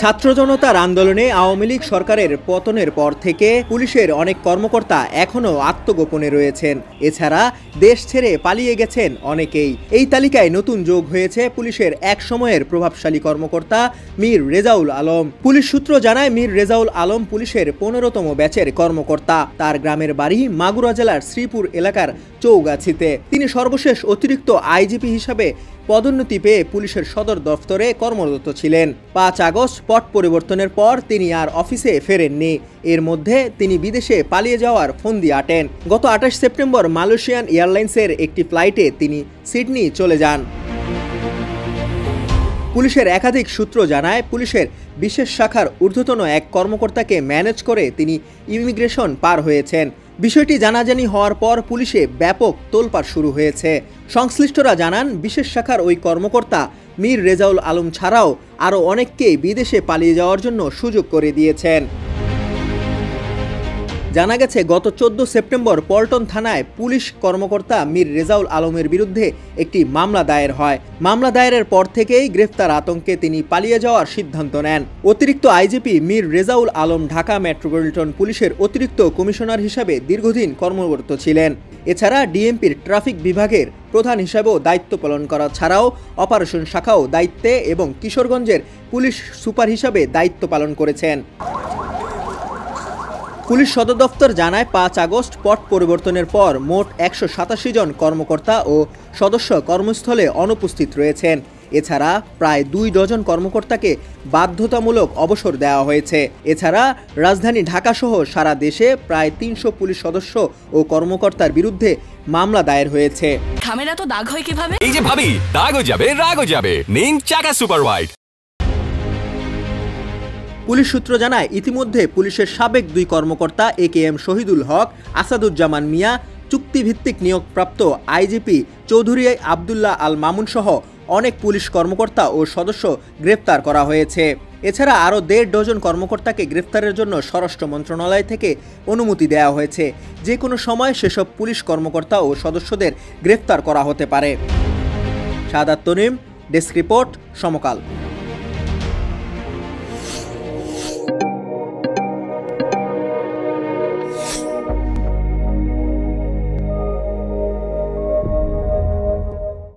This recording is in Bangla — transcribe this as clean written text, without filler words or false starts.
ছাত্র জনতার আন্দোলনে আওয়ামী লীগ সরকারের পতনের পর থেকে পুলিশের অনেক কর্মকর্তা এখনো আত্মগোপনে রয়েছেন। এছাড়া দেশ ছেড়ে পালিয়ে গেছেন অনেকেই। এই তালিকায় নতুন যোগ হয়েছে পুলিশের এক সময়ের প্রভাবশালী কর্মকর্তা মীর রেজাউল আলম। পুলিশ সূত্র জানায়, মীর রেজাউল আলম পুলিশের 15তম ব্যাচের কর্মকর্তা। তার গ্রামের বাড়ি মাগুরা জেলার শ্রীপুর এলাকার চৌগাছিতে। তিনি সর্বশেষ অতিরিক্ত আইজিপি হিসাবে পদোন্নতি পেয়ে পুলিশের সদর দফতরে কর্মরত ছিলেন। 5 আগস্ট পট পরিবর্তনের পর তিনি আর অফিসে ফেরেননি। এর মধ্যে তিনি বিদেশে পালিয়ে যাওয়ার ফন্দি আটেন। গত 28 সেপ্টেম্বর মালয়েশিয়ান এয়ারলাইন্সের একটি ফ্লাইটে তিনি সিডনি চলে যান। পুলিশের একাধিক সূত্র জানায়, পুলিশের বিশেষ শাখার ঊর্ধ্বতন এক কর্মকর্তাকে ম্যানেজ করে তিনি ইমিগ্রেশন পার হয়েছেন। বিষয়টি জানাজানি হওয়ার পর পুলিশে ব্যাপক তোলপাড় শুরু হয়েছে। সংশ্লিষ্টরা জানান, বিশেষ শাখার ওই কর্মকর্তা মীর রেজাউল আলম ছাড়াও আরও অনেককেই বিদেশে পালিয়ে যাওয়ার জন্য সুযোগ করে দিয়েছেন। জানা গেছে, গত 14 সেপ্টেম্বর পল্টন থানায় পুলিশ কর্মকর্তা মীর রেজাউল আলমের বিরুদ্ধে একটি মামলা দায়ের হয়। মামলা দায়েরের পর থেকেই গ্রেফতার আতঙ্কে তিনি পালিয়ে যাওয়ার সিদ্ধান্ত নেন। অতিরিক্ত আইজিপি মীর রেজাউল আলম ঢাকা মেট্রোপলিটন পুলিশের অতিরিক্ত কমিশনার হিসাবে দীর্ঘদিন কর্মরত ছিলেন। এছাড়া ডিএমপির ট্রাফিক বিভাগের প্রধান হিসাবেও দায়িত্ব পালন করা ছাড়াও অপারেশন শাখাও দায়িত্বে এবং কিশোরগঞ্জের পুলিশ সুপার হিসাবে দায়িত্ব পালন করেছেন। পুলিশ সদর দফতর জানায়, 5 আগস্ট পট পরিবর্তনের পর মোট 187 জন কর্মকর্তা ও সদস্য কর্মস্থলে অনুপস্থিত রয়েছেন। এছাড়া প্রায় 2 ডজন কর্মকর্তাকে বাধ্যতামূলক অবসর দেওয়া হয়েছে। এছাড়া রাজধানী ঢাকাসহ সারা দেশে প্রায় 300 পুলিশ সদস্য ও কর্মকর্তার বিরুদ্ধে মামলা দায়ের হয়েছে। খামেরা তো দাগ হয় কিভাবে? এই যে ভাবি, দাগও যাবে রাগও যাবে, নিন চাকা সুপার হোয়াইট। পুলিশ সূত্র জানায়, ইতিমধ্যে পুলিশের সাবেক 2 কর্মকর্তা AKM শহীদুল হক, আসাদুজ্জামান মিয়া, চুক্তিভিত্তিক নিয়োগপ্রাপ্ত আইজিপি চৌধুরী আবদুল্লাহ আল মামুন সহ অনেক পুলিশ কর্মকর্তা ও সদস্য গ্রেফতার করা হয়েছে। এছাড়া আরও 1.5 ডজন কর্মকর্তাকে গ্রেফতারের জন্য স্বরাষ্ট্র মন্ত্রণালয় থেকে অনুমতি দেওয়া হয়েছে। যে কোনো সময় সেসব পুলিশ কর্মকর্তা ও সদস্যদের গ্রেফতার করা হতে পারে। সাদাত তনিম, ডেস্ক রিপোর্ট, সমকাল।